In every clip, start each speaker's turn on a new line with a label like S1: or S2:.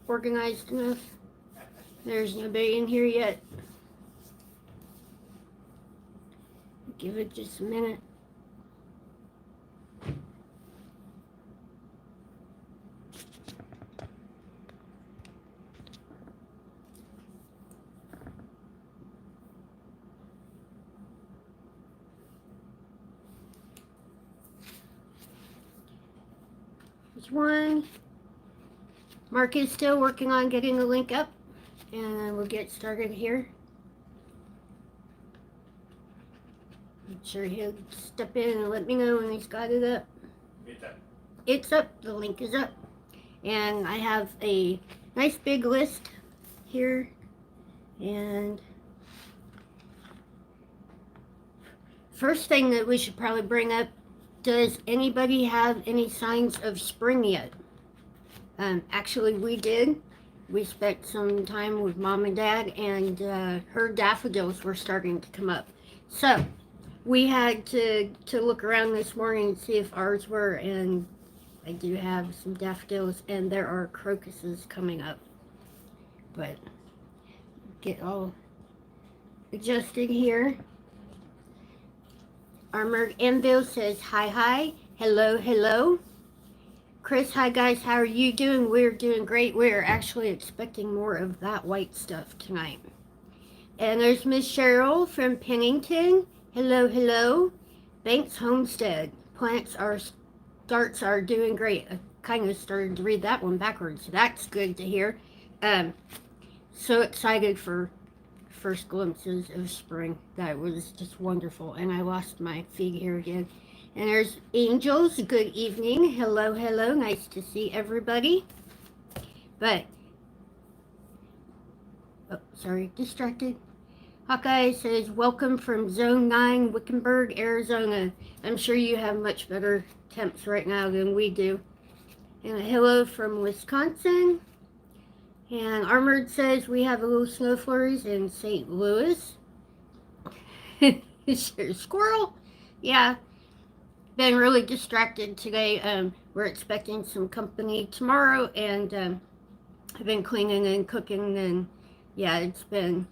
S1: organized enough. There's nobody in here yet. Give it just a minute. There's one. Mark is still working on getting the link up, and we'll get started here. I'm sure he'll step in and let me know when he's got it up. It's up. The link is up. And I have a nice big list here. And first thing that we should probably bring up, does anybody have any signs of spring yet? Actually, we did. We spent some time with Mom and Dad, and her daffodils were starting to come up. So we had to look around this morning and see if ours were, and I do have some daffodils, and there are crocuses coming up. But get all adjusted here. Armored Anvil says hi, hello. Chris, hi guys, how are you doing? We're doing great. We're actually expecting more of that white stuff tonight. And there's Miss Cheryl from Pennington. Hello. Banks Homestead. Starts are doing great. I kind of started to read that one backwards. That's good to hear. So excited for first glimpses of spring. That was just wonderful. And I lost my feed here again. And there's Angels. Good evening. Hello. Nice to see everybody. But, oh, sorry, distracted. Hawkeye says, welcome from Zone 9, Wickenburg, Arizona. I'm sure you have much better temps right now than we do. And a hello from Wisconsin. And Armored says, we have a little snow flurries in St. Louis. Is there a squirrel? Yeah. Been really distracted today. We're expecting some company tomorrow, and I've been cleaning and cooking, and yeah, it's been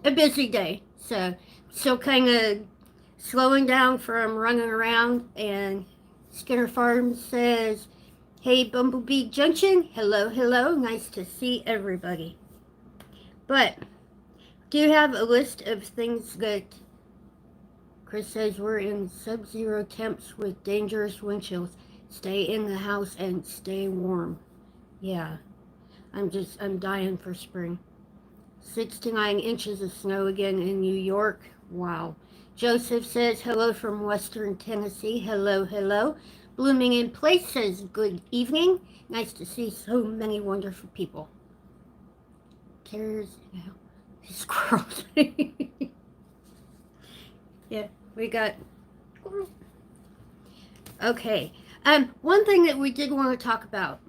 S1: a busy day. So still kind of slowing down from running around. And Skinner Farms says, hey, Bumblebee Junction. Hello. Nice to see everybody. But do you have a list of things that Chris says we're in sub-zero temps with dangerous wind chills. Stay in the house and stay warm. Yeah, I'm dying for spring. 69 inches of snow again in New York. Wow. Joseph says hello from Western Tennessee. Hello. Blooming in Place says good evening. Nice to see so many wonderful people. There's squirrels. Yeah, we got. Okay. One thing that we did want to talk about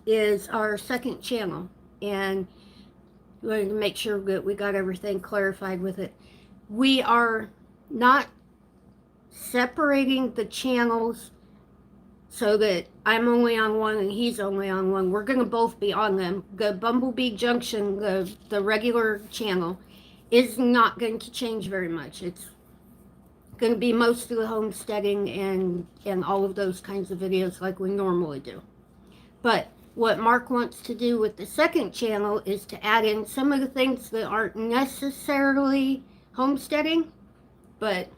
S1: is our second channel, and we wanted to make sure that we got everything clarified with it. We are not separating the channels so that I'm only on one and he's only on one. We're going to both be on them. The Bumblebee Junction, the regular channel, is not going to change very much. It's going to be mostly homesteading and all of those kinds of videos like we normally do. But what Mark wants to do with the second channel is to add in some of the things that aren't necessarily homesteading, but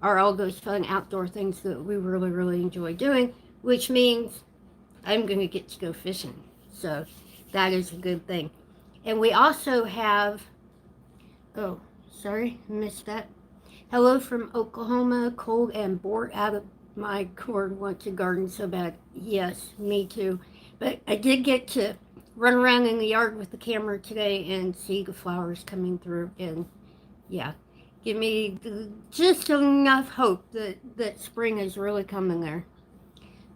S1: are all those fun outdoor things that we really enjoy doing, which means I'm going to get to go fishing. So that is a good thing. And we also have, oh, sorry, I missed that. Hello from Oklahoma, cold and bored out of my gourd, want to garden so bad. Yes, me too. But I did get to run around in the yard with the camera today and see the flowers coming through. And yeah, give me just enough hope that spring is really coming there.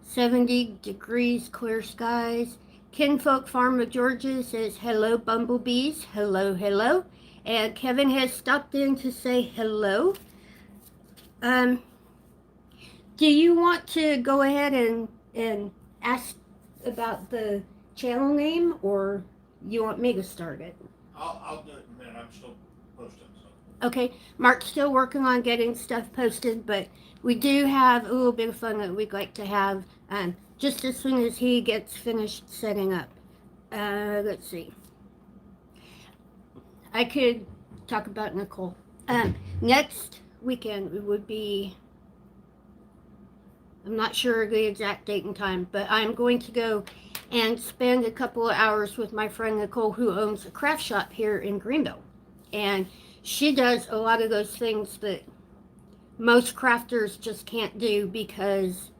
S1: 70 degrees, clear skies. Kinfolk Farm of Georgia says, hello, bumblebees. Hello. And Kevin has stopped in to say hello. Do you want to go ahead and ask about the channel name, or you want me to start it?
S2: I'll do it in a minute. I'm still posting stuff.
S1: Okay, Mark's still working on getting stuff posted, but we do have a little bit of fun that we'd like to have just as soon as he gets finished setting up. Let's see. I could talk about Nicole. Next weekend it would be, I'm not sure the exact date and time, but I'm going to go and spend a couple of hours with my friend Nicole, who owns a craft shop here in Greenville. And she does a lot of those things that most crafters just can't do because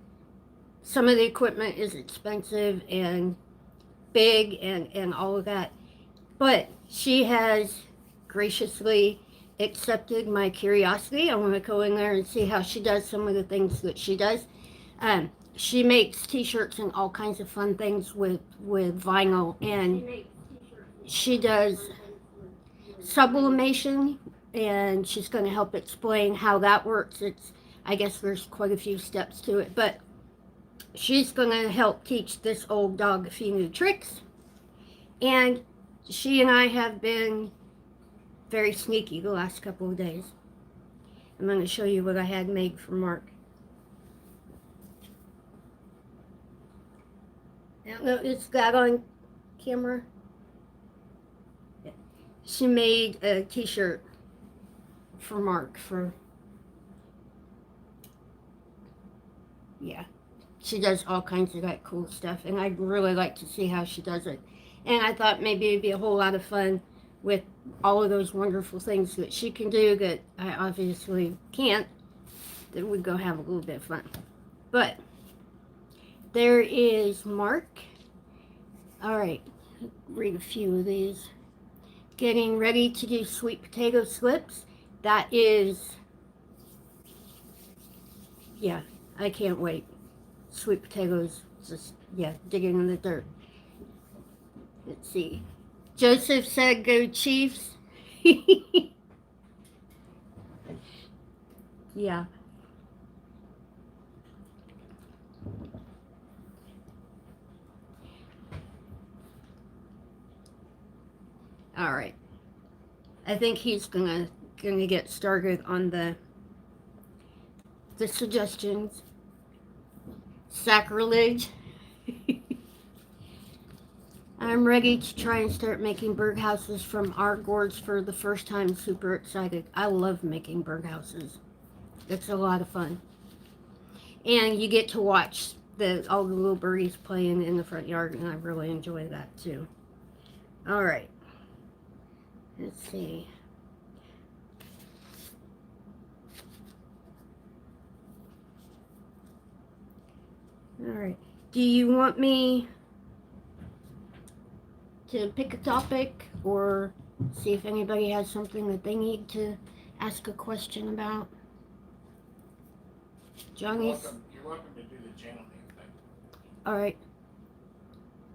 S1: some of the equipment is expensive and big and all of that. But she has graciously accepted my curiosity. I want to go in there and see how she does some of the things that she does. She makes t-shirts and all kinds of fun things with vinyl, and she does sublimation, and she's going to help explain how that works. I guess there's quite a few steps to it, but she's going to help teach this old dog a few new tricks. And she and I have been very sneaky the last couple of days. I'm going to show you what I had made for Mark. I don't know, is that on camera? Yeah. She made a t-shirt for Mark yeah. She does all kinds of that cool stuff, and I'd really like to see how she does it. And I thought maybe it'd be a whole lot of fun with all of those wonderful things that she can do that I obviously can't, that we'd go have a little bit of fun. But there is Mark. All right, read a few of these. Getting ready to do sweet potato slips. That is, yeah, I can't wait. Sweet potatoes, just, yeah, digging in the dirt. Let's see. Joseph said go Chiefs. Yeah. All right. I think he's gonna get started on the suggestions. Sacrilege. I'm ready to try and start making birdhouses from our gourds for the first time. Super excited. I love making birdhouses. It's a lot of fun. And you get to watch all the little birdies playing in the front yard, and I really enjoy that too. All right. Let's see. All right. Do you want me to pick a topic or see if anybody has something that they need to ask a question about? Johnny's.
S2: You're welcome to do the channel name thing.
S1: All right.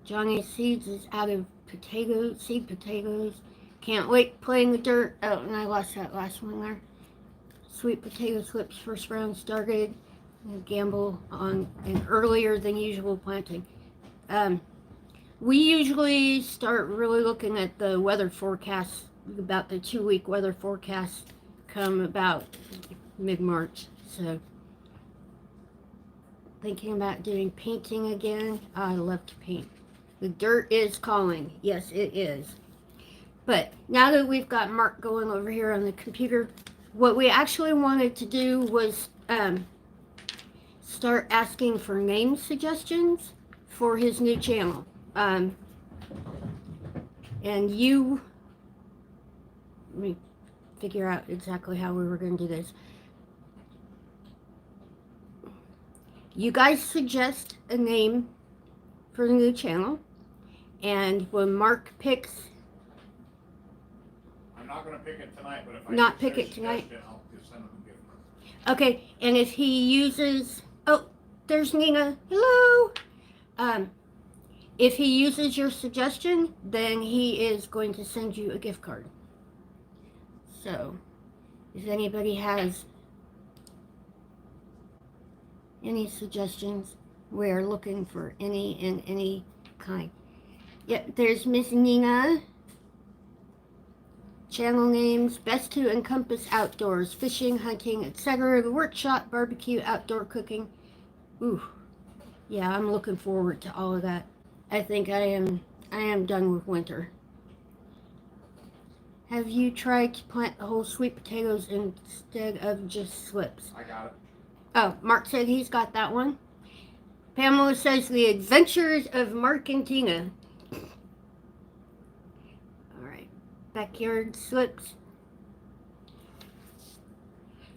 S1: Johnny's Seeds is out of seed potatoes. Can't wait playing the dirt. Oh, and I lost that last one there. Sweet potato slips first round started. Gamble on an earlier than usual planting. We usually start really looking at the weather forecast, about the 2-week weather forecast, come about mid-March. So, thinking about doing painting again. I love to paint. The dirt is calling. Yes, it is. But now that we've got Mark going over here on the computer, what we actually wanted to do was start asking for name suggestions for his new channel. And let me figure out exactly how we were going to do this. You guys suggest a name for the new channel, and when Mark picks,
S2: I'm not going to pick it tonight, but if I
S1: not pick it tonight.
S2: I'll just send him a gift card.
S1: Okay, and if he uses, oh, there's Nina. Hello. If he uses your suggestion, then he is going to send you a gift card. So, if anybody has any suggestions, We're looking for any and any kind. Yep, there's Miss Nina. Channel names, best to encompass outdoors, fishing, hunting, etc. The workshop, barbecue, outdoor cooking. Ooh, yeah, I'm looking forward to all of that. I think I am done with winter. Have you tried to plant the whole sweet potatoes instead of just slips?
S2: I got it.
S1: Oh, Mark said he's got that one. Pamela says the adventures of Mark and Tina. Alright, backyard slips.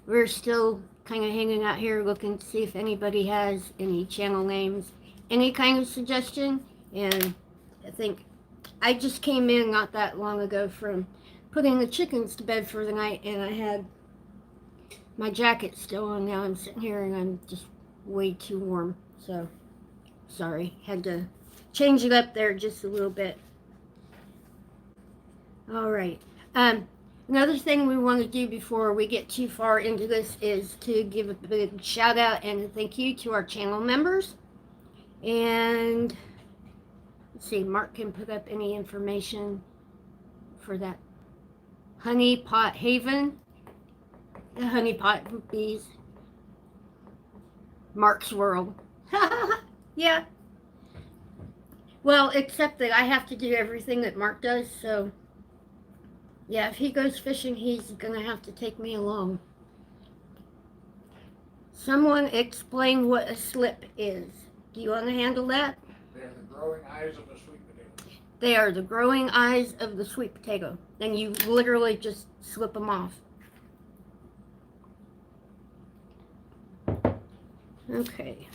S1: We're still kind of hanging out here looking to see if anybody has any channel names, any kind of suggestion. And I think I just came in not that long ago from putting the chickens to bed for the night, and I had my jacket still on. Now I'm sitting here and I'm just way too warm. So, sorry. Had to change it up there just a little bit. Alright. Another thing we want to do before we get too far into this is to give a big shout out and a thank you to our channel members. And let's see, Mark can put up any information for that. Honey Pot Haven, the Honey Pot Bees, Mark's World. Yeah. Well, except that I have to do everything that Mark does, so yeah, if he goes fishing, he's gonna have to take me along. Someone explain what a slip is. Do you want to handle that?
S2: They're the growing eyes of the sweet potato.
S1: They are the growing eyes of the sweet potato. And you literally just slip them off. Okay.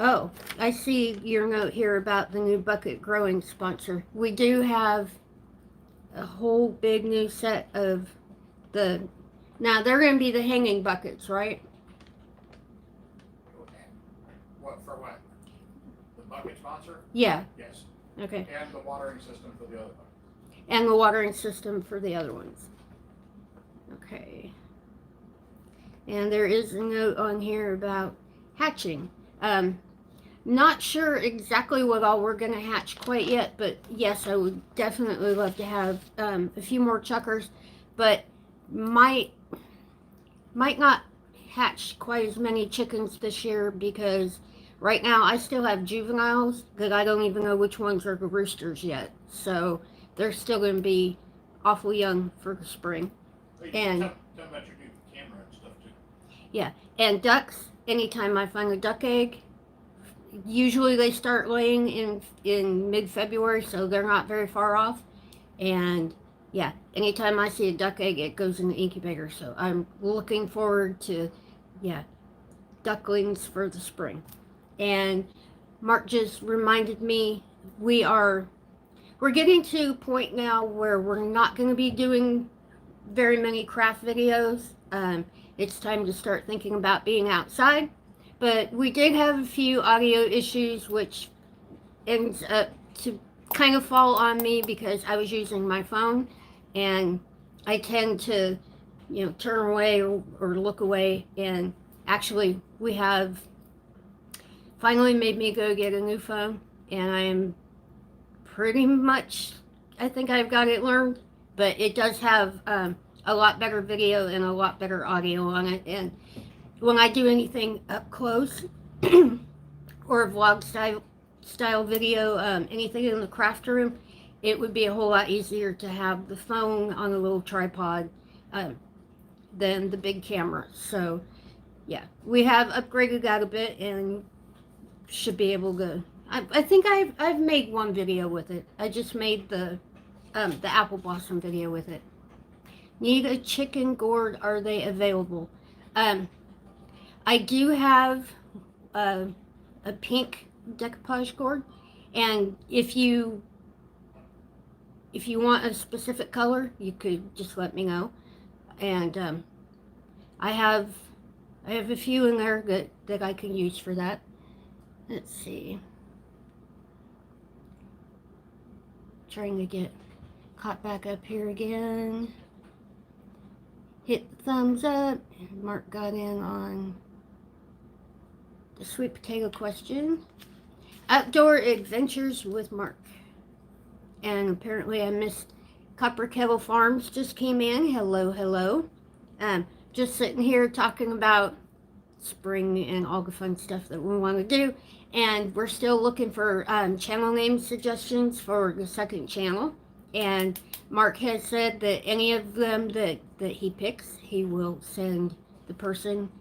S1: Oh, I see your note here about the new bucket growing sponsor. We do have a whole big new set of the... Now, they're going to be the hanging buckets, right?
S2: What, for what? The bucket sponsor?
S1: Yeah.
S2: Yes.
S1: Okay.
S2: And the watering system for the other bucket.
S1: And the watering system for the other ones. Okay. And there is a note on here about hatching. Not sure exactly what all we're going to hatch quite yet, but yes, I would definitely love to have a few more chuckers, but might not hatch quite as many chickens this year because right now I still have juveniles that I don't even know which ones are the roosters yet, so they're still going to be awful young for the spring.
S2: Hey,
S1: And
S2: tell about your new camera and stuff too.
S1: yeah, and ducks, anytime I find a duck egg, usually they start laying in mid-February, so they're not very far off. And yeah, anytime I see a duck egg, it goes in the incubator. So I'm looking forward to, yeah, ducklings for the spring. And Mark just reminded me we're getting to a point now where we're not going to be doing very many craft videos. It's time to start thinking about being outside. But we did have a few audio issues, which ends up to kind of fall on me because I was using my phone, and I tend to, turn away or look away. And actually, we have finally made me go get a new phone, and I am pretty much, I think I've got it learned, but it does have a lot better video and a lot better audio on it. And when I do anything up close or a vlog style video, anything in the craft room, it would be a whole lot easier to have the phone on a little tripod than the big camera. So yeah, we have upgraded that a bit and should be able to. I think I've made one video with it. I just made the apple blossom video with it. Need a chicken gourd? Are they available? I do have a pink decoupage gourd, and if you want a specific color, you could just let me know. And I have a few in there that I can use for that. Let's see. Trying to get caught back up here again. hit the thumbs up. And Mark got in on the sweet potato question. Outdoor Adventures with Mark. And apparently I missed Copper Kettle Farms just came in. Hello, hello. Just sitting here talking about spring and all the fun stuff that we want to do. And we're still looking for channel name suggestions for the second channel. And Mark has said that any of them that he picks, he will send the person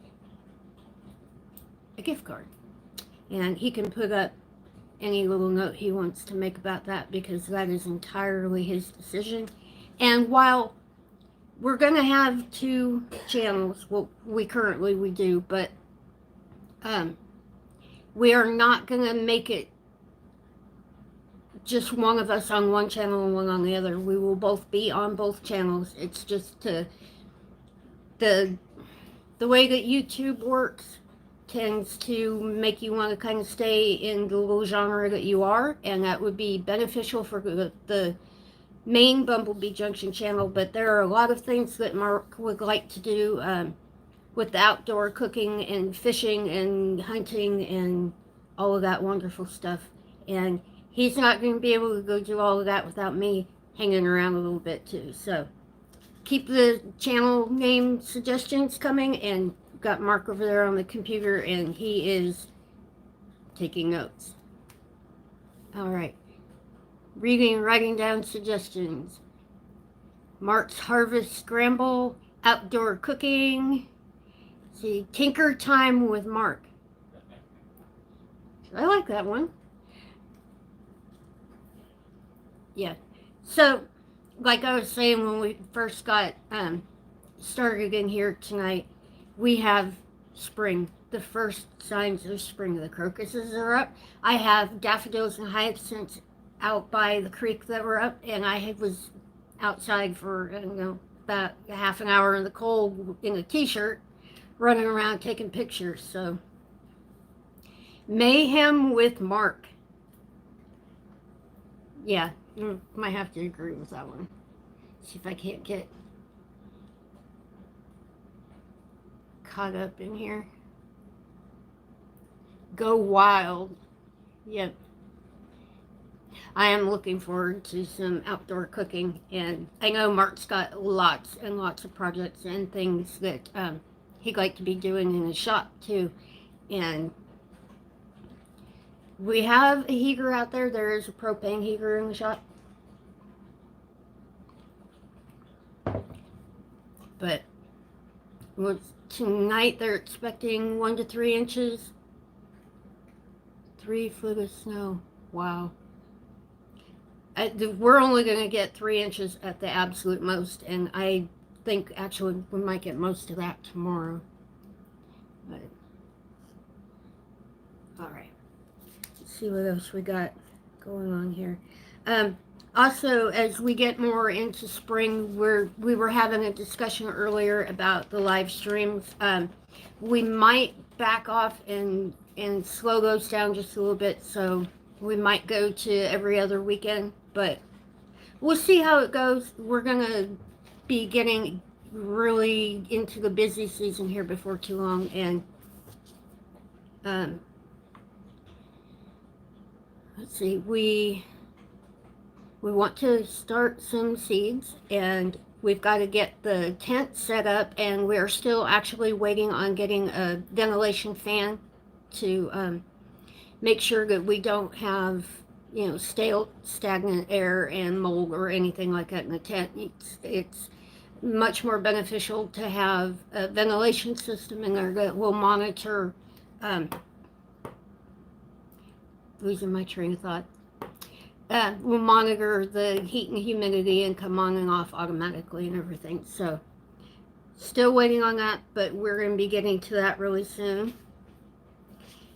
S1: a gift card. And he can put up any little note he wants to make about that, because that is entirely his decision. And while we're going to have 2 channels, well, we do, but we are not going to make it just one of us on one channel and one on the other. We will both be on both channels. It's just the way that YouTube works tends to make you want to kind of stay in the little genre that you are, and that would be beneficial for the main Bumblebee Junction channel. But there are a lot of things that Mark would like to do with the outdoor cooking and fishing and hunting and all of that wonderful stuff, and he's not going to be able to go do all of that without me hanging around a little bit too. So keep the channel name suggestions coming, and got Mark over there on the computer, and he is taking notes. All right. Reading and writing down suggestions. Mark's Harvest Scramble, outdoor cooking. See, Tinker Time with Mark. I like that one. Yeah. So, like I was saying when we first got started in here tonight, we have spring. The first signs of spring. The crocuses are up. I have daffodils and hyacinths out by the creek that were up, and I was outside for, about a half an hour in the cold in a t-shirt, running around taking pictures. So, Mayhem with Mark. Yeah, might have to agree with that one. See if I can't get caught up in here. Go Wild. Yep. I am looking forward to some outdoor cooking, and I know Mark's got lots and lots of projects and things that he'd like to be doing in his shop too. And we have a heater out there. There is a propane heater in the shop. But tonight they're expecting 1 to 3 inches. 3 foot of snow. Wow. We're only going to get 3 inches at the absolute most, and I think actually we might get most of that tomorrow. But, all right. Let's see what else we got going on here. Also, as we get more into spring, we were having a discussion earlier about the live streams. We might back off and slow those down just a little bit, so we might go to every other weekend, but we'll see how it goes. We're going to be getting really into the busy season here before too long, and let's see, we want to start some seeds, and we've got to get the tent set up, and we're still actually waiting on getting a ventilation fan to make sure that we don't have, stale, stagnant air and mold or anything like that in the tent. It's much more beneficial to have a ventilation system in there that will monitor, losing my train of thought, will monitor the heat and humidity and come on and off automatically and everything. So, still waiting on that, but we're going to be getting to that really soon.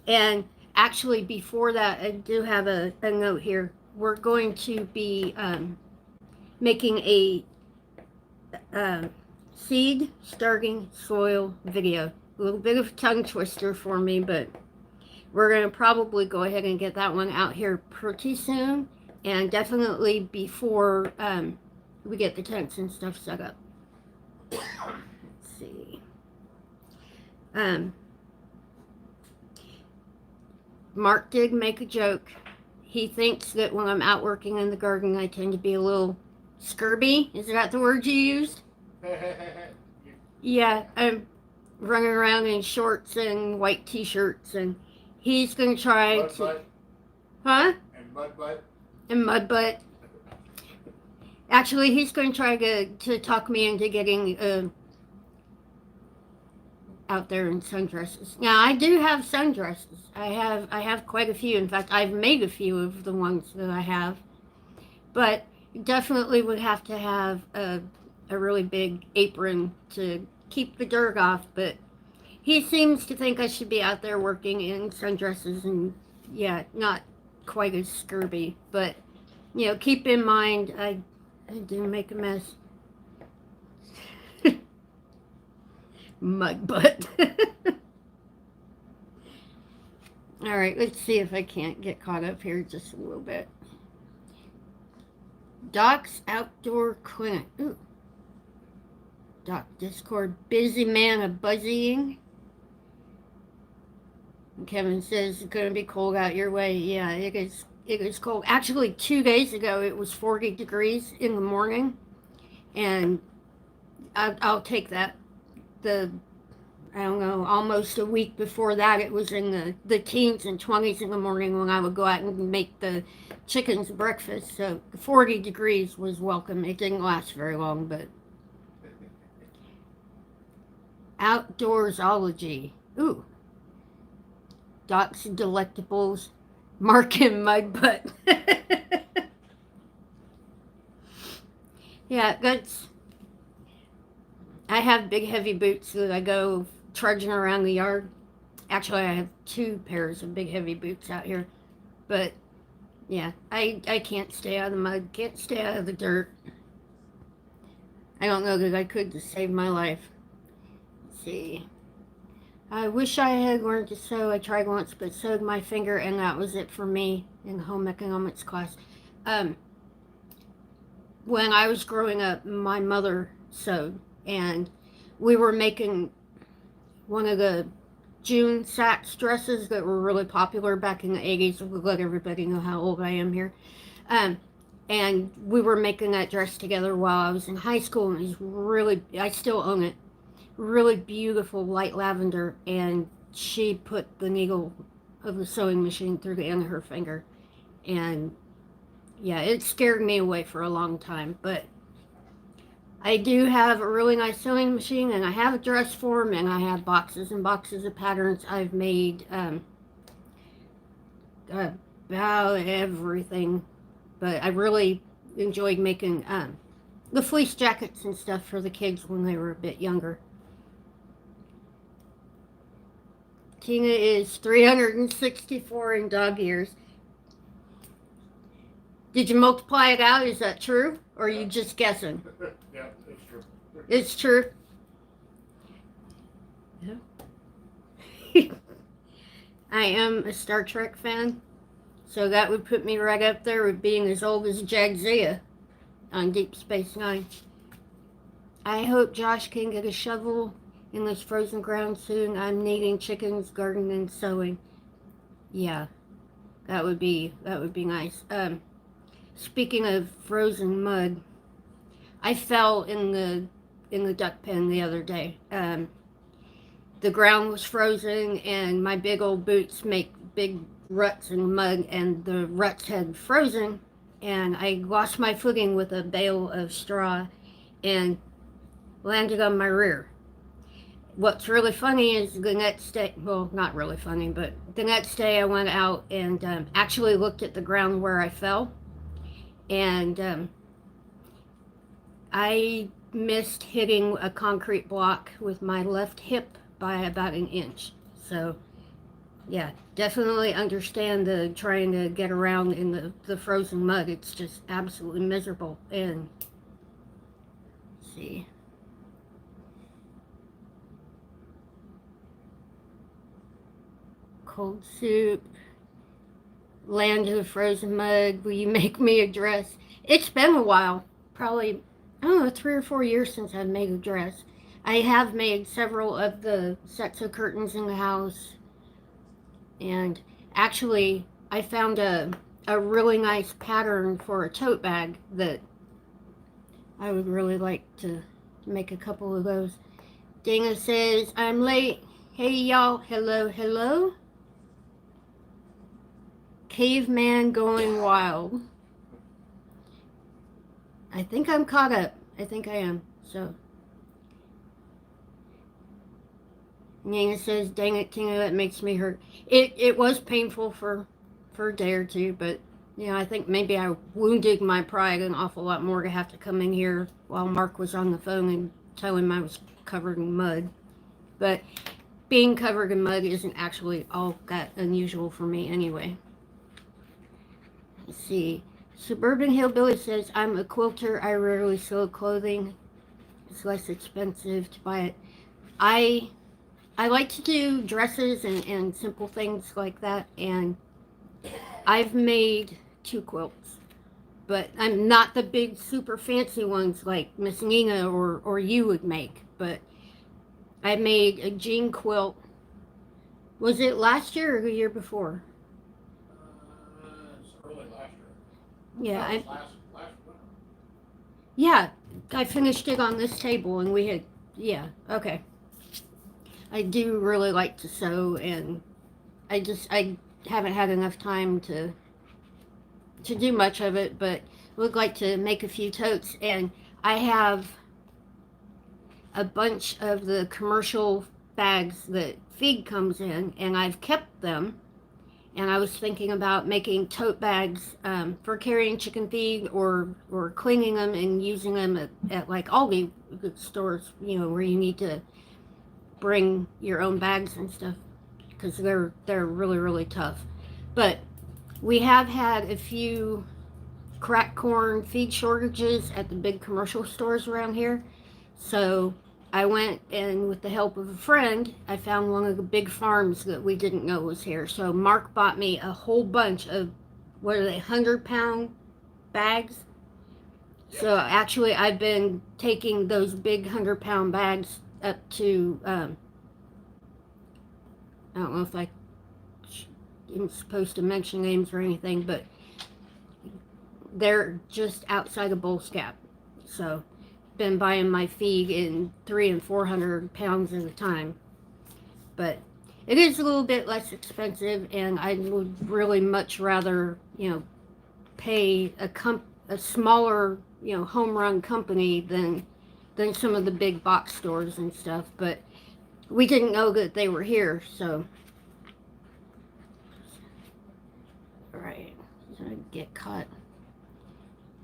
S1: And actually, before that, I do have a note here. We're going to be making a seed starting soil video. A little bit of a tongue twister for me, but we're going to probably go ahead and get that one out here pretty soon, and definitely before we get the tents and stuff set up. see. Mark did make a joke. He thinks that when I'm out working in the garden, I tend to be a little scurvy. Is that the word you used? Yeah, I'm running around in shorts and white t-shirts, and he's going to try
S2: Mud
S1: to...
S2: butt
S1: Huh?
S2: and mud butt.
S1: And mud butt. Actually, he's going to try to talk me into getting out there in sundresses. Now, I do have sundresses. I have quite a few. In fact, I've made a few of the ones that I have. But definitely would have to have a really big apron to keep the dirt off. But he seems to think I should be out there working in sundresses and, yeah, not quite as scurvy. But, you know, keep in mind, I do make a mess. Mud butt. All right, let's see if I can't get caught up here just a little bit. Doc's Outdoor Clinic. Ooh. Doc Discord, busy man of buzzying. And Kevin says it's going to be cold out your way. Yeah, it is cold. Actually, 2 days ago, it was 40 degrees in the morning. And I'll take that. I don't know, almost a week before that, it was in the teens and 20s in the morning when I would go out and make the chickens breakfast. So 40 degrees was welcome. It didn't last very long, but... Outdoorsology. Ooh. Doc's Delectables. Mark and Mud Butt. Yeah, that's... I have big heavy boots that I go trudging around the yard. Actually, I have 2 pairs of big heavy boots out here. But, yeah, I can't stay out of the mud, can't stay out of the dirt. I don't know that I could to save my life. Let's see. I wish I had learned to sew. I tried once, but sewed my finger, and that was it for me in home economics class. When I was growing up, my mother sewed. And we were making one of the June Sachs dresses that were really popular back in the 80s. We'll let everybody know how old I am here. And we were making that dress together while I was in high school. And it was really, I still own it, really beautiful light lavender. And she put the needle of the sewing machine through the end of her finger. And yeah, it scared me away for a long time. But I do have a really nice sewing machine, and I have a dress form, and I have boxes and boxes of patterns. I've made about everything, but I really enjoyed making the fleece jackets and stuff for the kids when they were a bit younger. Tina is 364 in dog years. Did you multiply it out? Is that true? Or are you just guessing?
S2: Yeah, it's true.
S1: It's true. Yeah. I am a Star Trek fan, so that would put me right up there with being as old as Jadzia on Deep Space Nine. I hope Josh can get a shovel in this frozen ground soon. I'm needing chickens, gardening, and sewing. Yeah, that would be nice. Speaking of frozen mud, I fell in the duck pen the other day. The ground was frozen, and my big old boots make big ruts in the mud, and the ruts had frozen, and I lost my footing with a bale of straw and landed on my rear. What's really funny is the next day, well, not really funny, but the next day I went out and actually looked at the ground where I fell, and I missed hitting a concrete block with my left hip by about an inch. So, yeah, definitely understand the trying to get around in the frozen mud. It's just absolutely miserable. And, let's see. Cold soup. Land in the frozen mud. Will you make me a dress? It's been a while. Probably, I don't know, 3 or 4 years since I've made a dress. I have made several of the sets of curtains in the house, and actually, I found a really nice pattern for a tote bag that I would really like to make a couple of those. Dana says, I'm late. Hey y'all, hello, hello. Caveman going wild. I think I'm caught up. I think I am. So, Nina says, dang it, Tina, that makes me hurt. It was painful for a day or two, but, you know, I think maybe I wounded my pride an awful lot more to have to come in here while Mark was on the phone and tell him I was covered in mud. But being covered in mud isn't actually all that unusual for me anyway. Let's see. Suburban Hillbilly says, I'm a quilter. I rarely sew clothing. It's less expensive to buy it. I like to do dresses and simple things like that, and I've made 2 quilts, but I'm not the big super fancy ones like Miss Nina or you would make, but I made a jean quilt. Was it last year or the year before?
S2: It's early last year.
S1: Yeah,
S2: No,
S1: I,
S2: it's last winter.
S1: yeah, I finished it on this table, and we had, yeah, okay. I do really like to sew, and I haven't had enough time to do much of it, but would like to make a few totes. And I have a bunch of the commercial bags that feed comes in, and I've kept them. And I was thinking about making tote bags for carrying chicken feed, or cleaning them and using them at like Aldi stores, you know, where you need to bring your own bags and stuff, because they're really really tough. But we have had a few cracked corn feed shortages at the big commercial stores around here. So I went, and with the help of a friend, I found one of the big farms that we didn't know was here. So Mark bought me a whole bunch of, what are they, 100-pound bags.
S2: Yep.
S1: So actually, I've been taking those big 100-pound bags up to, I don't know if I'm supposed to mention names or anything, but they're just outside of Bullscap. So, been buying my feed in 300 and 400 pounds at a time. But it is a little bit less expensive, and I would really much rather, you know, pay a smaller, you know, home run company than some of the big box stores and stuff. But we didn't know that they were here, so. Alright, so I get caught.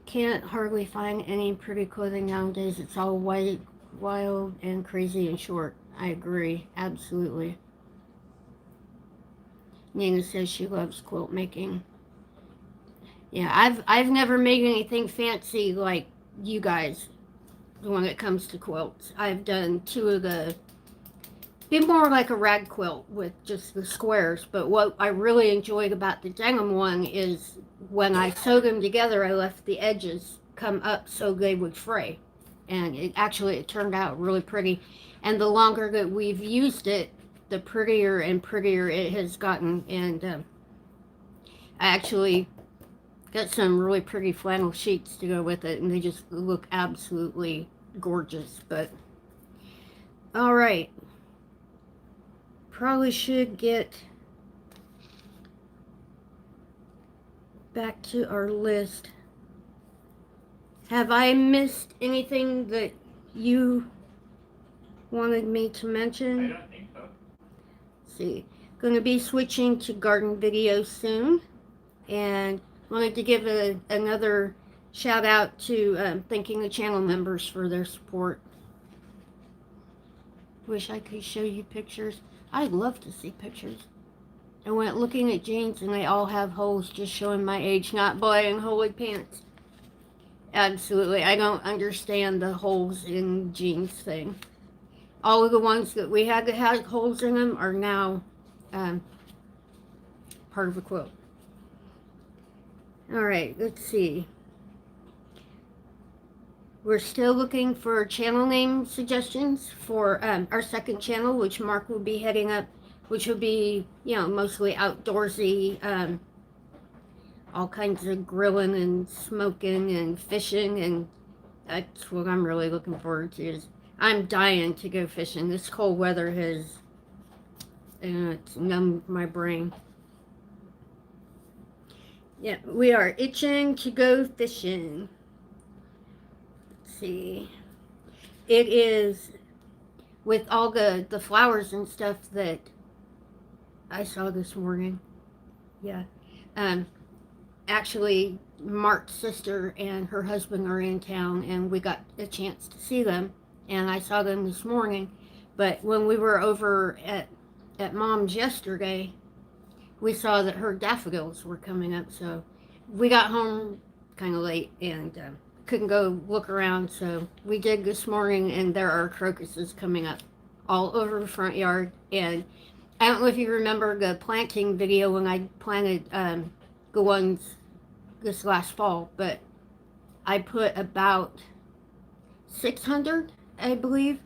S1: Can't hardly find any pretty clothing nowadays. It's all white, wild, and crazy and short. I agree, absolutely. Nina says she loves quilt making. Yeah, I've never made anything fancy like you guys when it comes to quilts. I've done 2 of the, been more like a rag quilt with just the squares. But what I really enjoyed about the denim one is when I sewed them together, I left the edges come up so they would fray, and it turned out really pretty. And the longer that we've used it, the prettier and prettier it has gotten. And I actually got some really pretty flannel sheets to go with it, and they just look absolutely gorgeous. But all right, probably should get back to our list. Have I missed anything that you wanted me to
S2: I
S1: mention?
S2: don't think so.
S1: Let's see, going to be switching to garden videos soon, and wanted to give another shout out to thanking the channel members for their support. Wish I could show you pictures. I'd love to see pictures. I went looking at jeans, and they all have holes, just showing my age, not buying holy pants. Absolutely, I don't understand the holes in jeans thing. All of the ones that we had that had holes in them are now part of a quilt. Alright, let's see. We're still looking for channel name suggestions for our second channel, which Mark will be heading up, which will be, you know, mostly outdoorsy, all kinds of grilling and smoking and fishing, and that's what I'm really looking forward to. Is I'm dying to go fishing. This cold weather has, it's numbed my brain. Yeah, we are itching to go fishing. Let's see. It is with all the flowers and stuff that I saw this morning. Yeah. Actually, Mark's sister and her husband are in town, and we got a chance to see them, and I saw them this morning. But when we were over at Mom's yesterday, we saw that her daffodils were coming up, so we got home kind of late and couldn't go look around, so we did this morning, and there are crocuses coming up all over the front yard. And I don't know if you remember the planting video when I planted the ones this last fall, but I put about 600, I believe,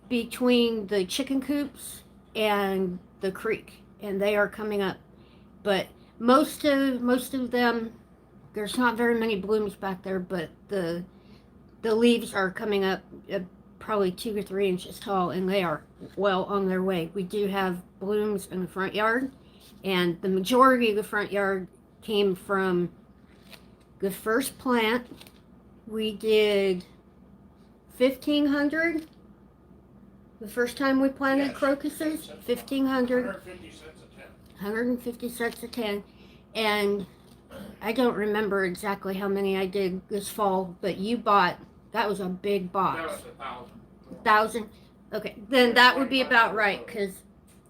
S1: between the chicken coops and the creek, and they are coming up. But most of them, there's not very many blooms back there, but the leaves are coming up probably 2 or 3 inches tall, and they are well on their way. We do have blooms in the front yard, and the majority of the front yard came from the first plant. We did 1,500 the first time we planted crocuses. 1,500.
S2: 150 cents a 10.
S1: 150 sets of 10. And I don't remember exactly how many I did this fall, but you bought, that was a big box.
S2: That was 1,000.
S1: 1,000? Okay, then that would be about right, because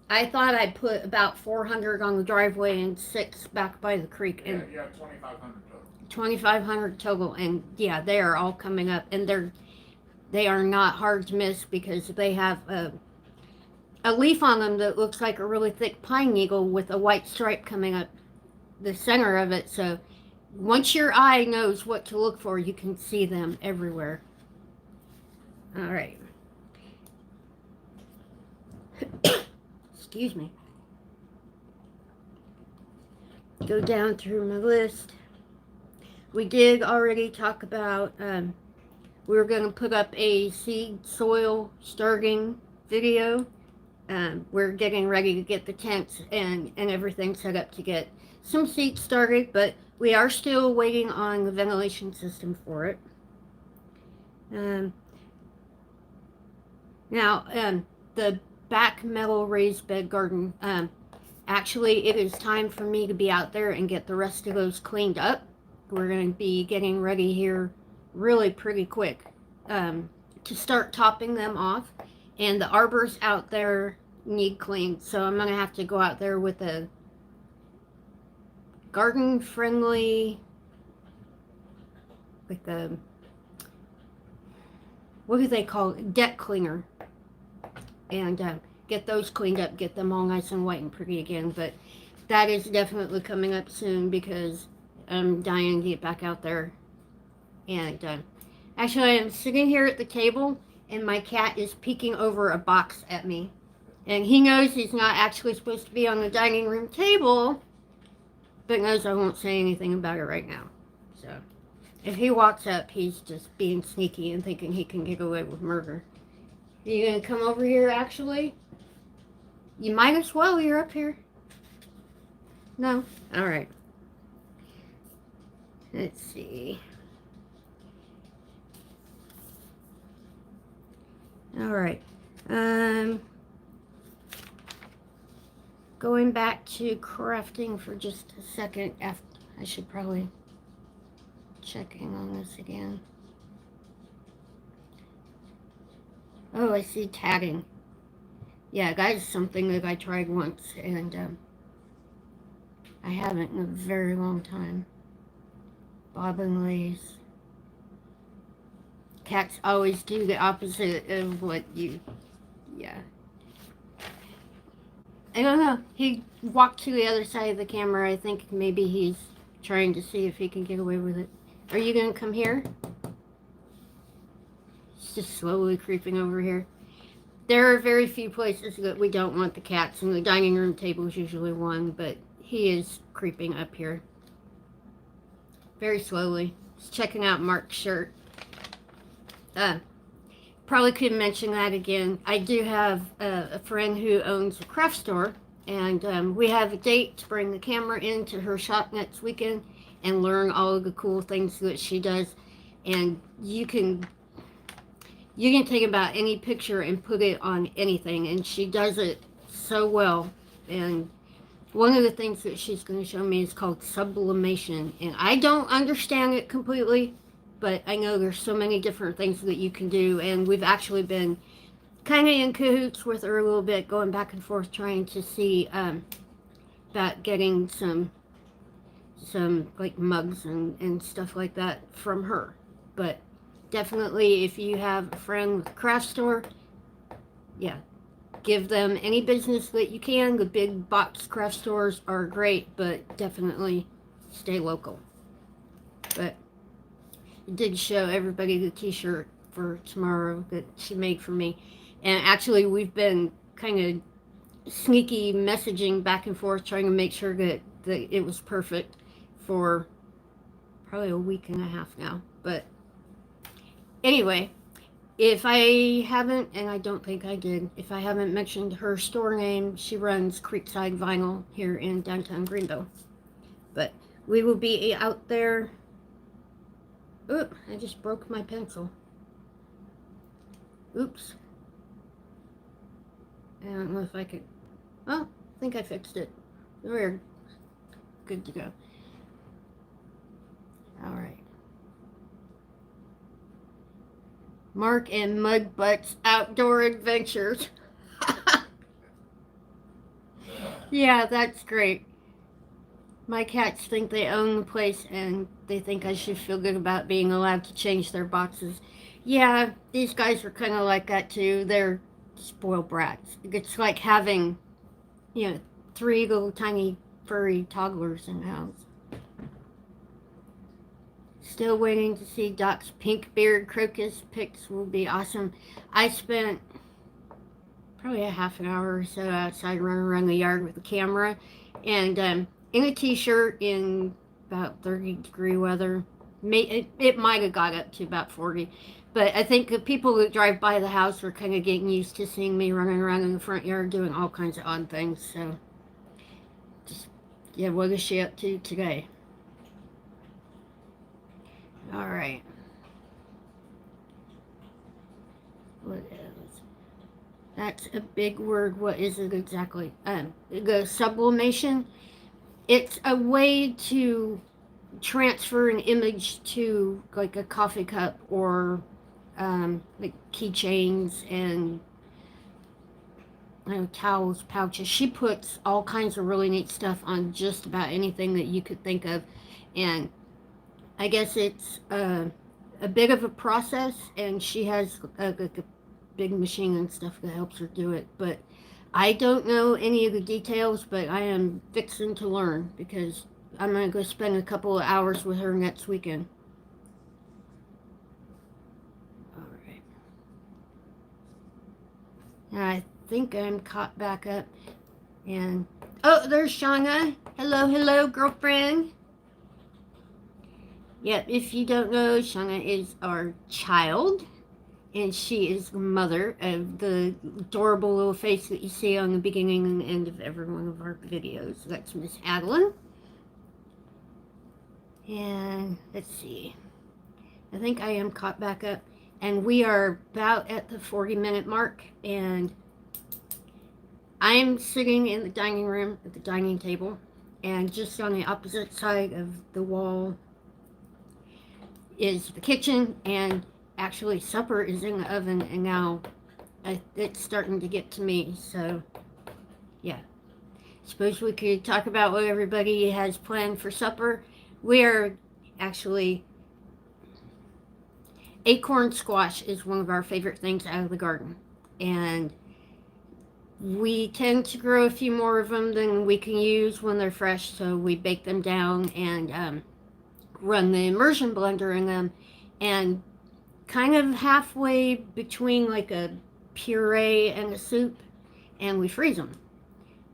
S1: I thought I put about 400 on the driveway and 6 back by the creek.
S2: Yeah,
S1: And
S2: you have 2,500 total.
S1: 2,500 total, and yeah, they are all coming up, and they are not hard to miss because they have a leaf on them that looks like a really thick pine needle with a white stripe coming up the center of it. So once your eye knows what to look for, you can see them everywhere. All right. Excuse me. Go down through my list. We did already talk about, we were going to put up a seed soil starting video. We're getting ready to get the tents and everything set up to get some seeds started, but we are still waiting on the ventilation system for it. Now, the back metal raised bed garden, actually it is time for me to be out there and get the rest of those cleaned up. We're going to be getting ready here really pretty quick to start topping them off, and the arbors out there need cleaned, so I'm going to have to go out there with a garden friendly, like a, what do they call it, deck cleaner, and get those cleaned up, get them all nice and white and pretty again. But that is definitely coming up soon because I'm dying to get back out there. And actually, I am sitting here at the table, and my cat is peeking over a box at me. And he knows he's not actually supposed to be on the dining room table, but knows I won't say anything about it right now. So if he walks up, he's just being sneaky and thinking he can get away with murder. Are you going to come over here, actually? You might as well. You're up here. No? All right. Let's see. All right. Going back to crafting for just a second. I should probably checking on this again. Oh, I see tatting. Yeah, that is something that I tried once, and I haven't in a very long time. Bobbin lace. Cats always do the opposite of what you, yeah. I don't know. He walked to the other side of the camera. I think maybe he's trying to see if he can get away with it. Are you going to come here? just slowly creeping over here. There are very few places that we don't want the cats, and the dining room table is usually one, but he is creeping up here. Very slowly. He's checking out Mark's shirt. Probably could mention that again. I do have a friend who owns a craft store, and we have a date to bring the camera into her shop next weekend and learn all of the cool things that she does. And you can take about any picture and put it on anything, and she does it so well. And one of the things that she's going to show me is called sublimation, and I don't understand it completely, but I know there's so many different things that you can do, and we've actually been kind of in cahoots with her a little bit, going back and forth trying to see about getting some like mugs and stuff like that from her. But definitely, if you have a friend with a craft store, yeah, give them any business that you can. The big box craft stores are great, but definitely stay local. But I did show everybody the t-shirt for tomorrow that she made for me. And actually, we've been kind of sneaky messaging back and forth, trying to make sure that it was perfect for probably a week and a half now. But anyway, if I haven't, and I don't think I did, if I haven't mentioned her store name, she runs Creekside Vinyl here in downtown Greenville. But we will be out there. Oop, I just broke my pencil. Oops. I don't know if I could. Oh, I think I fixed it. We're good to go. Alright. Mark and Mudbutt's Outdoor Adventures. Yeah, that's great. My cats think they own the place, and they think I should feel good about being allowed to change their boxes. Yeah, these guys are kind of like that too. They're spoiled brats. It's like having, 3 little tiny furry toddlers in the house. Still waiting to see Doc's pink beard crocus pics. Will be awesome. I spent probably a half an hour or so outside running around the yard with the camera, and in a t-shirt in about 30-degree weather. It might have got up to about 40, but I think the people that drive by the house are kind of getting used to seeing me running around in the front yard doing all kinds of odd things. So just, yeah, what is she up to today? All right. What is? That's a big word. What is it exactly? The sublimation. It's a way to transfer an image to like a coffee cup or like keychains and towels, pouches. She puts all kinds of really neat stuff on just about anything that you could think of, and I guess it's a bit of a process, and she has a big machine and stuff that helps her do it. But I don't know any of the details, but I am fixing to learn because I'm going to go spend a couple of hours with her next weekend. Alright. I think I'm caught back up. And, oh, there's Shauna. Hello, hello, girlfriend. Yep, if you don't know, Shauna is our child. And she is the mother of the adorable little face that you see on the beginning and end of every one of our videos. That's Miss Adeline. And let's see. I think I am caught back up. And we are about at the 40-minute mark. And I am sitting in the dining room at the dining table. And just on the opposite side of the wall is the kitchen. And actually, supper is in the oven, and now it's starting to get to me, so, yeah. Suppose we could talk about what everybody has planned for supper. We are actually, acorn squash is one of our favorite things out of the garden, and we tend to grow a few more of them than we can use when they're fresh, so we bake them down and run the immersion blender in them, and kind of halfway between like a puree and a soup, and we freeze them.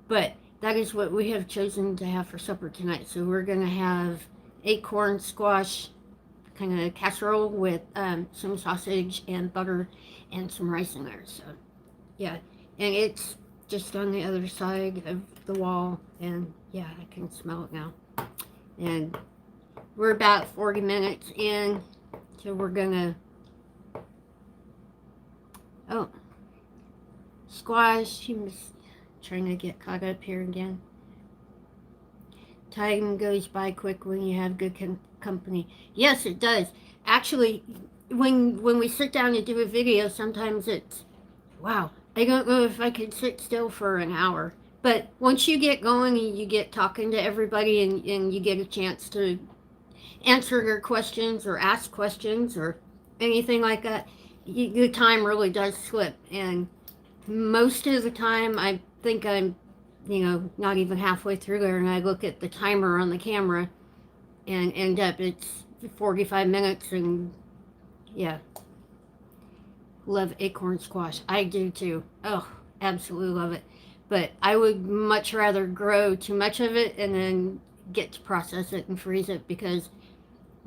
S1: But that is what we have chosen to have for supper tonight. So we're going to have acorn squash kind of casserole with some sausage and butter and some rice in there. So, yeah. And it's just on the other side of the wall. And, yeah, I can smell it now. And we're about 40 minutes in. So we're going to... Oh. Squash. He was trying to get caught up here again. Time goes by quick when you have good company. Yes, it does. Actually, when we sit down to do a video, sometimes it's, wow, I don't know if I could sit still for an hour. But once you get going and you get talking to everybody and you get a chance to answer their questions or ask questions or anything like that, the time really does slip. And most of the time, I think I'm not even halfway through there, and I look at the timer on the camera and end up it's 45 minutes, and yeah. Love acorn squash. I do too. Oh, absolutely love it. But I would much rather grow too much of it and then get to process it and freeze it, because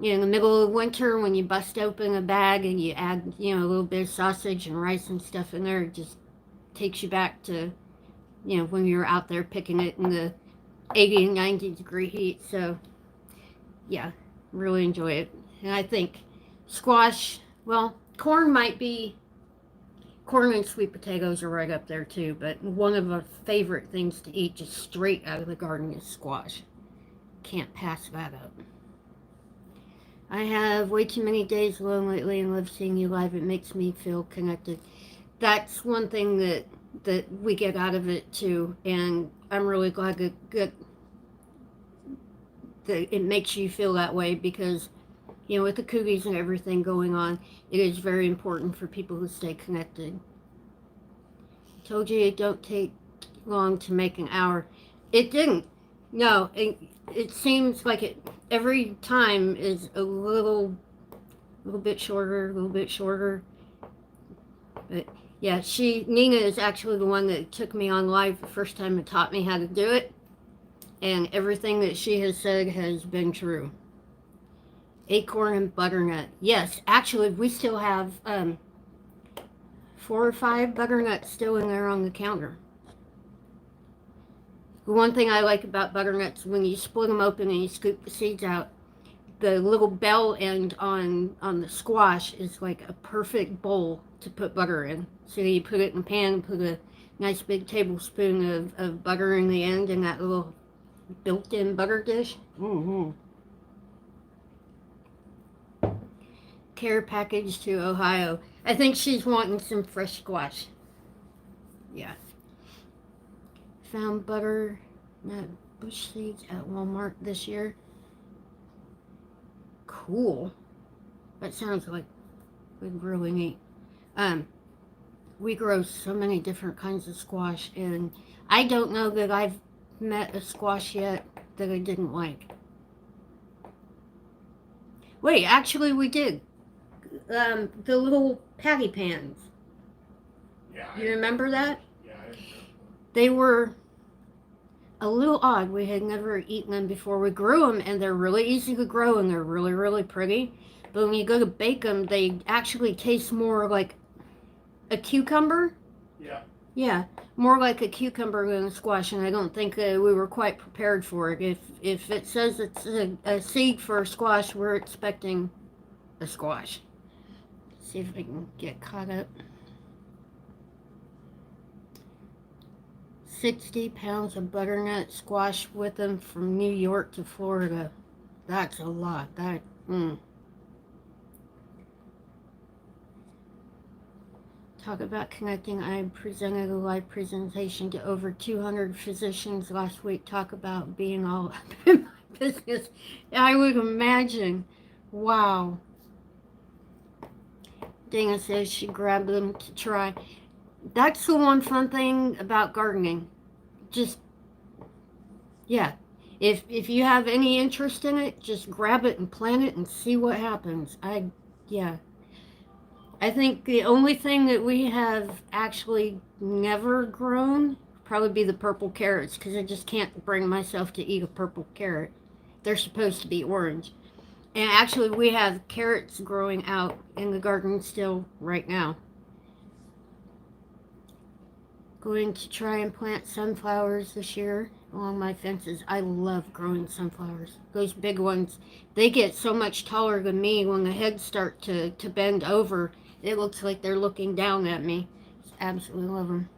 S1: in the middle of winter when you bust open a bag and you add a little bit of sausage and rice and stuff in there, it just takes you back to when you're out there picking it in the 80 and 90 degree heat. So, yeah, really enjoy it. And I think squash, well, corn and sweet potatoes are right up there too, but one of our favorite things to eat just straight out of the garden is squash. Can't pass that up. I have way too many days alone lately and love seeing you live. It makes me feel connected. That's one thing that we get out of it too, and I'm really glad that it makes you feel that way, because with the cookies and everything going on, it is very important for people who stay connected. Told you it don't take long to make an hour. It didn't. No, it seems like it every time is a little bit shorter. But yeah, Nina is actually the one that took me on live the first time and taught me how to do it. And everything that she has said has been true. Acorn and butternut. Yes, actually, we still have 4 or 5 butternuts still in there on the counter. The one thing I like about butternuts, when you split them open and you scoop the seeds out, the little bell end on the squash is like a perfect bowl to put butter in. So you put it in a pan, put a nice big tablespoon of butter in the end in that little built-in butter dish. Mm-hmm. Care package to Ohio. I think she's wanting some fresh squash. Yeah. Found butternut bush seeds at Walmart this year. Cool. That sounds like really neat. We grow so many different kinds of squash, and I don't know that I've met a squash yet that I didn't like. Wait, actually we did. The little patty pans.
S2: Yeah.
S1: You remember that?
S2: Yeah.
S1: They were a little odd. We had never eaten them before. We grew them, and they're really easy to grow, and they're really, really pretty. But when you go to bake them, they actually taste more like a cucumber.
S2: Yeah.
S1: Yeah, more like a cucumber than a squash, and I don't think we were quite prepared for it. If it says it's a seed for a squash, we're expecting a squash. See if I can get caught up. 60 pounds of butternut squash with them from New York to Florida. That's a lot. Talk about connecting. I presented a live presentation to over 200 physicians last week. Talk about being all up in my business. I would imagine. Wow. Dana says she grabbed them to try. That's the one fun thing about gardening. Just, yeah. If you have any interest in it, just grab it and plant it and see what happens. Yeah. I think the only thing that we have actually never grown probably be the purple carrots because I just can't bring myself to eat a purple carrot. They're supposed to be orange. And actually, we have carrots growing out in the garden still right now. Going to try and plant sunflowers this year along my fences. I love growing sunflowers. Those big ones, they get so much taller than me when the heads start to bend over. It looks like they're looking down at me. Just absolutely love them.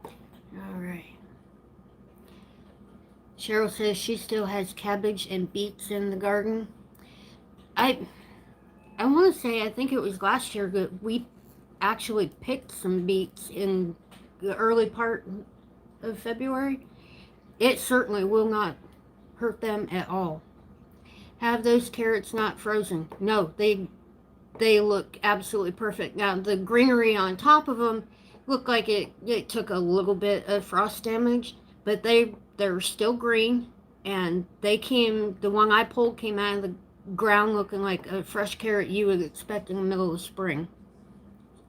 S1: All right. Cheryl says she still has cabbage and beets in the garden. I want to say I think it was last year that we actually picked some beets in the early part of February. It certainly will not hurt them at all. Have those carrots not frozen? No, they look absolutely perfect. Now the greenery on top of them looked like it took a little bit of frost damage, but they're still green, and the one I pulled came out of the ground looking like a fresh carrot you would expect in the middle of spring.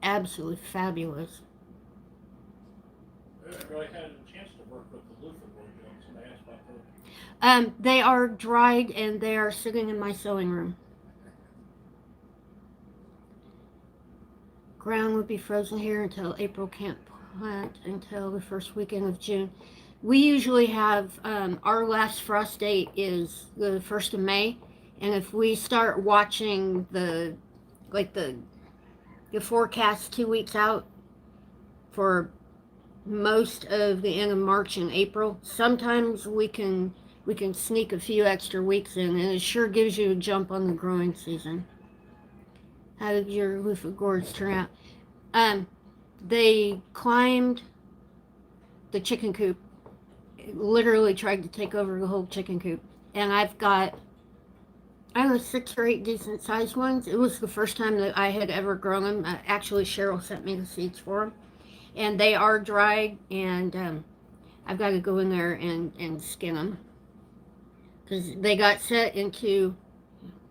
S1: Absolutely fabulous.
S2: I haven't really had a chance to work with the Luffa board yet. Somebody asked about those.
S1: They are dried and they are sitting in my sewing room. Ground would be frozen here until April. Can't plant until the first weekend of June. We usually have our last frost date is the 1st of May, and if we start watching the forecast 2 weeks out for most of the end of March and April, sometimes we can sneak a few extra weeks in, and it sure gives you a jump on the growing season. How did your Luffa gourds turn out? They climbed the chicken coop. It literally tried to take over the whole chicken coop, and I've got, I don't know, 6 or 8 decent sized ones. It was the first time that I had ever grown them. Actually, Cheryl sent me the seeds for them. And they are dried, and I've got to go in there and skin them. Because they got set into,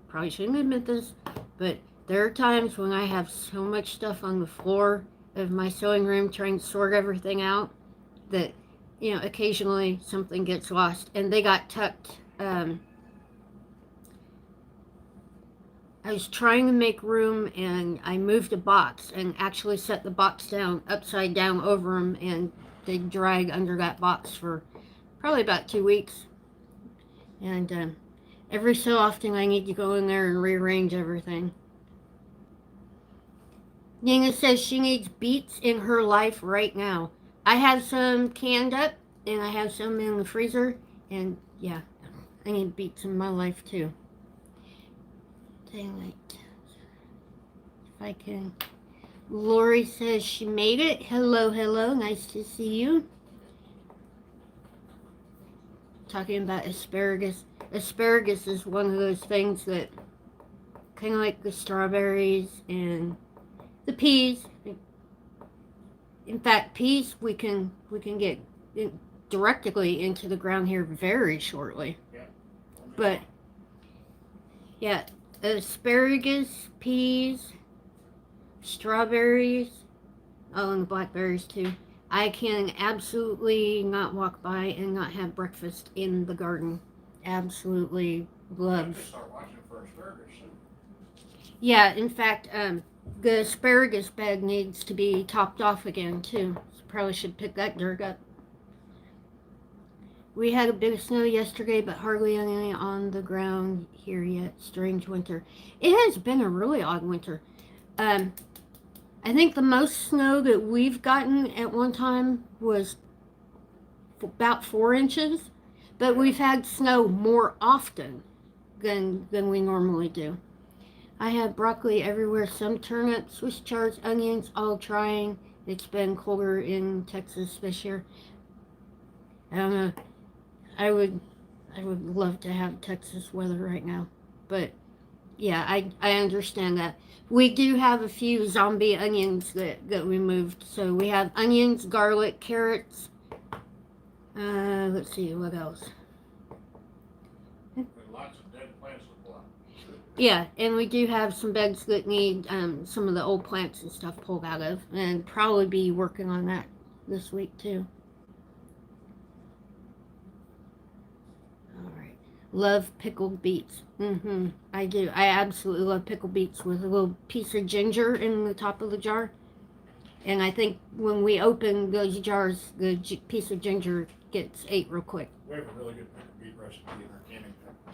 S1: probably shouldn't admit this, but there are times when I have so much stuff on the floor of my sewing room trying to sort everything out that, occasionally something gets lost. And they got tucked. I was trying to make room, and I moved a box and actually set the box down upside down over them, and they dried under that box for probably about 2 weeks. And every so often I need to go in there and rearrange everything. Nina says she needs beets in her life right now. I have some canned up, and I have some in the freezer, and yeah, I need beets in my life too. Daylight. If I can. Lori says she made it. Hello, hello. Nice to see you. Talking about asparagus. Asparagus is one of those things that kind of like the strawberries and the peas. In fact, peas we can get directly into the ground here very shortly.
S2: Yeah.
S1: But yeah. Asparagus, peas, strawberries, and the blackberries too. I can absolutely not walk by and not have breakfast in the garden. Absolutely
S2: I
S1: love.
S2: just start watching for asparagus.
S1: Yeah, in fact, the asparagus bed needs to be topped off again too. So probably should pick that dirt up. We had a bit of snow yesterday, but hardly any on the ground here yet. Strange winter. It has been a really odd winter. I think the most snow that we've gotten at one time was about 4 inches, but we've had snow more often than we normally do. I have broccoli everywhere, some turnips, Swiss chard, onions, all trying. It's been colder in Texas this year. I don't know. I would love to have Texas weather right now, but yeah, I understand that. We do have a few zombie onions that we moved. So we have onions, garlic, carrots. Let's see what else.
S2: Lots of dead plants to pull out.
S1: Yeah, and we do have some beds that need some of the old plants and stuff pulled out of, and probably be working on that this week too. All right. Love pickled beets. I do. I absolutely love pickled beets with a little piece of ginger in the top of the jar. And I think when we open those jars, the piece of ginger gets ate real quick.
S2: We have a really good pickled beet recipe in our canning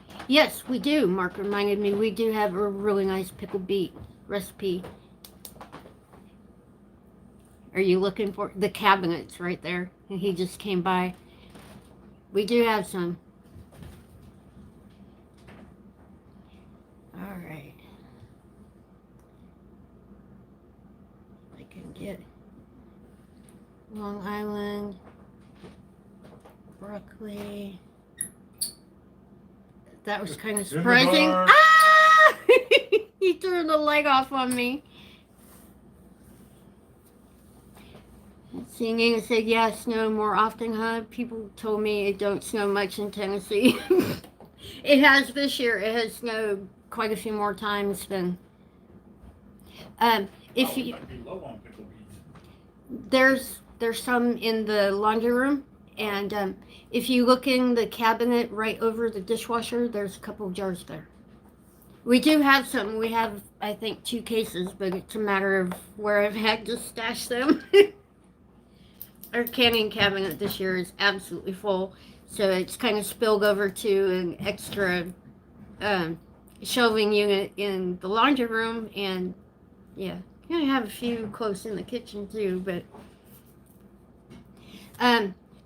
S2: pack.
S1: Yes, we do. Mark reminded me we do have a really nice pickled beet recipe. Are you looking for the cabinets right there? And he just came by. We do have some. All right. I can get Long Island, broccoli. That was kind of surprising. Ah! He threw the leg off on me. Singing said, yeah, snow more often, huh? People told me it don't snow much in Tennessee. It has this year. It has snowed quite a few more times than. If you
S2: Might be low on pickled beets.
S1: there's some in the laundry room, and if you look in the cabinet right over the dishwasher, there's a couple of jars there. We do have some. We have, I think, 2 cases, but it's a matter of where I've had to stash them. Our canning cabinet this year is absolutely full, so it's kind of spilled over to an extra shelving unit in the laundry room, and yeah, I have a few close in the kitchen too, but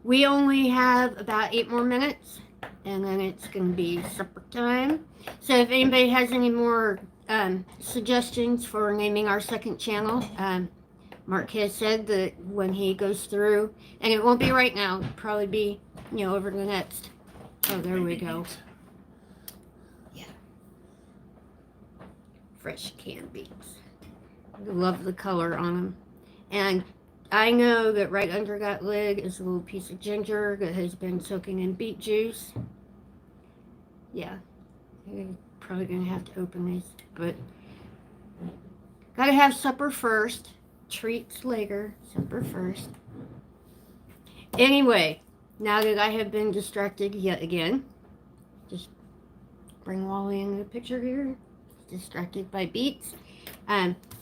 S1: we only have about 8 more minutes, and then it's going to be supper time. So if anybody has any more suggestions for naming our second channel, Mark has said that when he goes through, and it won't be right now, it'll probably be, over the next. Oh, there we go. Yeah. Fresh canned beets. I love the color on them. And I know that right under that lid is a little piece of ginger that has been soaking in beet juice. Yeah. You're probably going to have to open these, but gotta have supper first. Treats later, supper first. Anyway, now that I have been distracted yet again, just bring Wally into the picture here. Distracted by beets.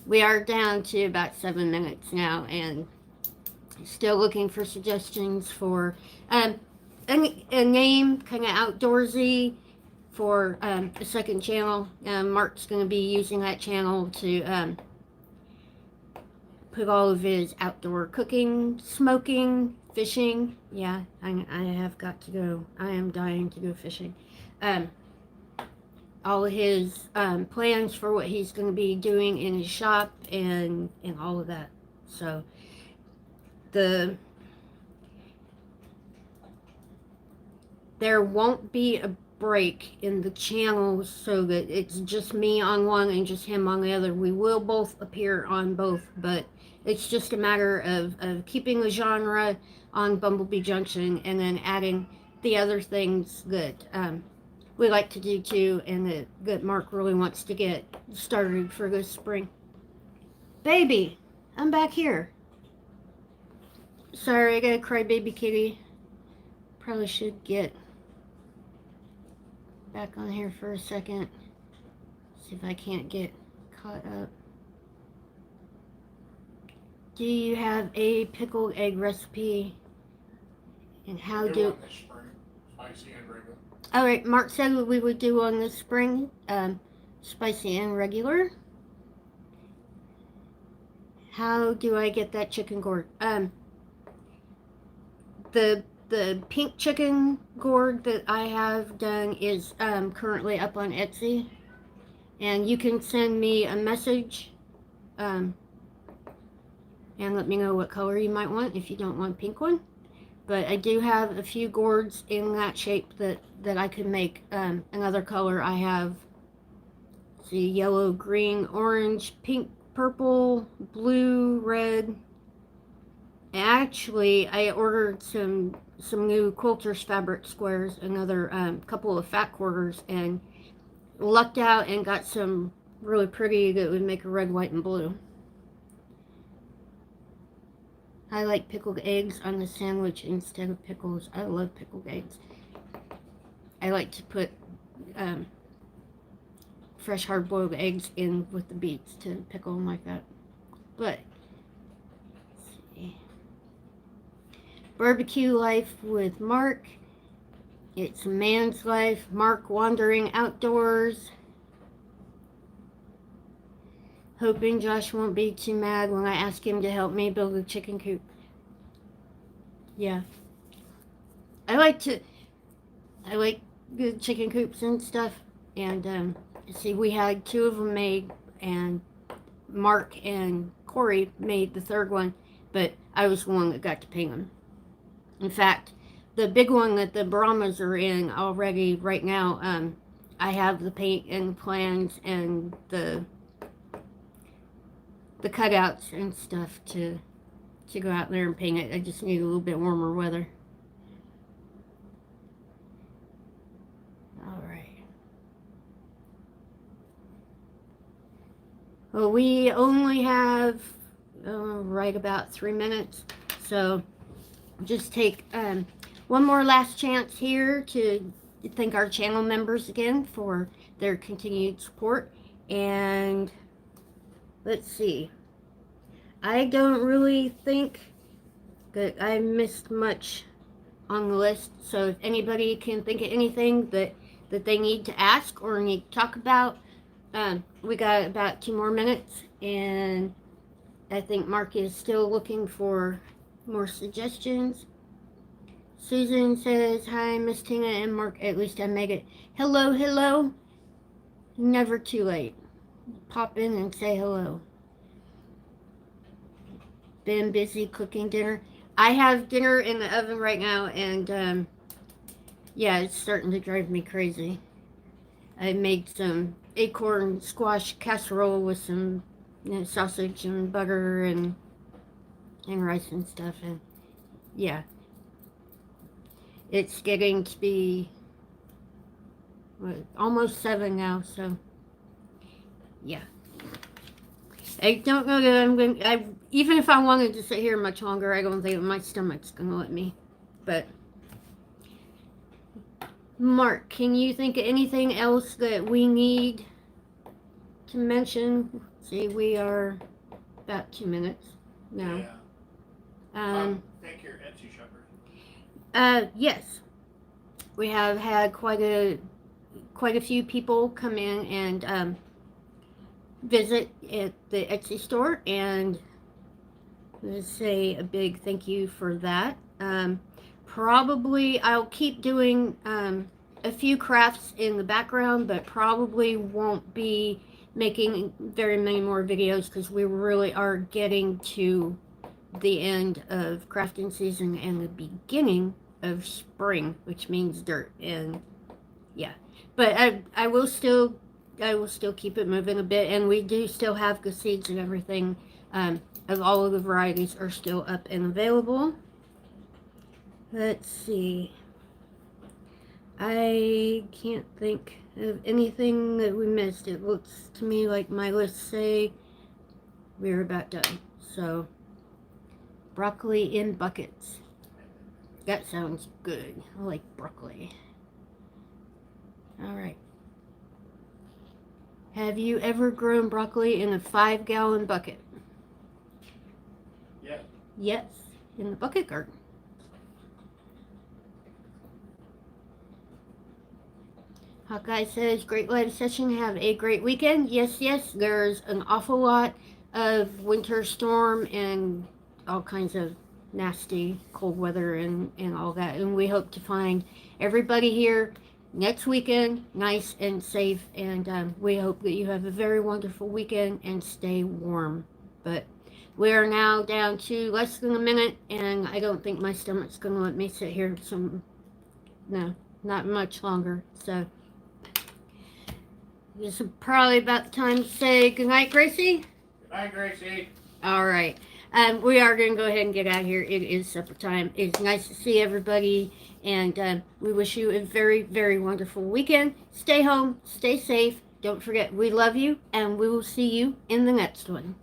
S1: We are down to about 7 minutes now, and still looking for suggestions for a name, kind of outdoorsy, for a second channel. Mark's going to be using that channel to put all of his outdoor cooking, smoking, fishing. Yeah, I have got to go. I am dying to go fishing. All of his plans for what he's going to be doing in his shop and all of that. So there won't be a break in the channel so that it's just me on one and just him on the other. We will both appear on both, but it's just a matter of keeping the genre on Bumblebee Junction and then adding the other things that we like to do too, and that Mark really wants to get started for this spring. Baby, I'm back here. Sorry, I got a crybaby kitty. Probably should get back on here for a second. See if I can't get caught up. Do you have a pickled egg recipe? And how do...
S2: This spring, spicy and regular.
S1: Alright, Mark said what we would do on this spring. Spicy and regular. How do I get that chicken gourd? The pink chicken gourd that I have done is currently up on Etsy. And you can send me a message and let me know what color you might want if you don't want a pink one. But I do have a few gourds in that shape that I could make another color. I have, see, yellow, green, orange, pink, purple, blue, red. Actually, I ordered some new quilters fabric squares, another couple of fat quarters, and lucked out and got some really pretty that would make a red, white, and blue. I like pickled eggs on the sandwich instead of pickles. I love pickled eggs. I like to put fresh hard-boiled eggs in with the beets to pickle them like that. But, let's see. Barbecue life with Mark. It's a man's life. Mark wandering outdoors. Hoping Josh won't be too mad when I ask him to help me build a chicken coop. Yeah. I like good chicken coops and stuff. And see, we had 2 of them made, and Mark and Corey made the 3rd one, but I was the one that got to paint them. In fact, the big one that the Brahmas are in already right now, I have the paint and plans and the cutouts and stuff to go out there and paint it. I just need a little bit warmer weather. Alright. Well, we only have right about 3 minutes, so just take one more last chance here to thank our channel members again for their continued support. And let's see. I don't really think that I missed much on the list. So if anybody can think of anything that they need to ask or need to talk about, we got about 2 more minutes. And I think Mark is still looking for more suggestions. Susan says, hi, Miss Tina and Mark. At least I made it. Hello, hello. Never too late. Pop in and say hello. Been busy cooking dinner. I have dinner in the oven right now, and yeah, it's starting to drive me crazy. I made some acorn squash casserole with some sausage and butter and rice and stuff, and yeah, it's getting to be almost 7 now, so yeah. I don't know that I'm going to, even if I wanted to sit here much longer, I don't think my stomach's going to let me. But, Mark, can you think of anything else that we need to mention? See, we are about 2 minutes now.
S2: Yeah. Thank your Etsy shopper.
S1: Yes. We have had quite a few people come in and visit at the Etsy store, and let's say a big thank you for that. Probably I'll keep doing a few crafts in the background, but probably won't be making very many more videos because we really are getting to the end of crafting season and the beginning of spring, which means dirt. And yeah, but I will still keep it moving a bit, and we do still have the seeds and everything of all of the varieties are still up and available. Let's see. I can't think of anything that we missed. It looks to me like my lists say we're about done. So, broccoli in buckets. That sounds good. I like broccoli. Alright. Have you ever grown broccoli in a 5-gallon bucket?
S2: Yeah.
S1: Yes, in the bucket garden. Hawkeye says, great live session. Have a great weekend. Yes, yes. There's an awful lot of winter storm and all kinds of nasty cold weather and all that. And we hope to find everybody here next weekend nice and safe. And we hope that you have a very wonderful weekend and stay warm. But we are now down to less than a minute, and I don't think my stomach's going to let me sit here no, not much longer. So this is probably about the time to say goodnight, Gracie.
S2: Good night, Gracie.
S1: All right. We are going to go ahead and get out of here. It is supper time. It's nice to see everybody, and we wish you a very, very wonderful weekend. Stay home, stay safe. Don't forget, we love you, and we will see you in the next one.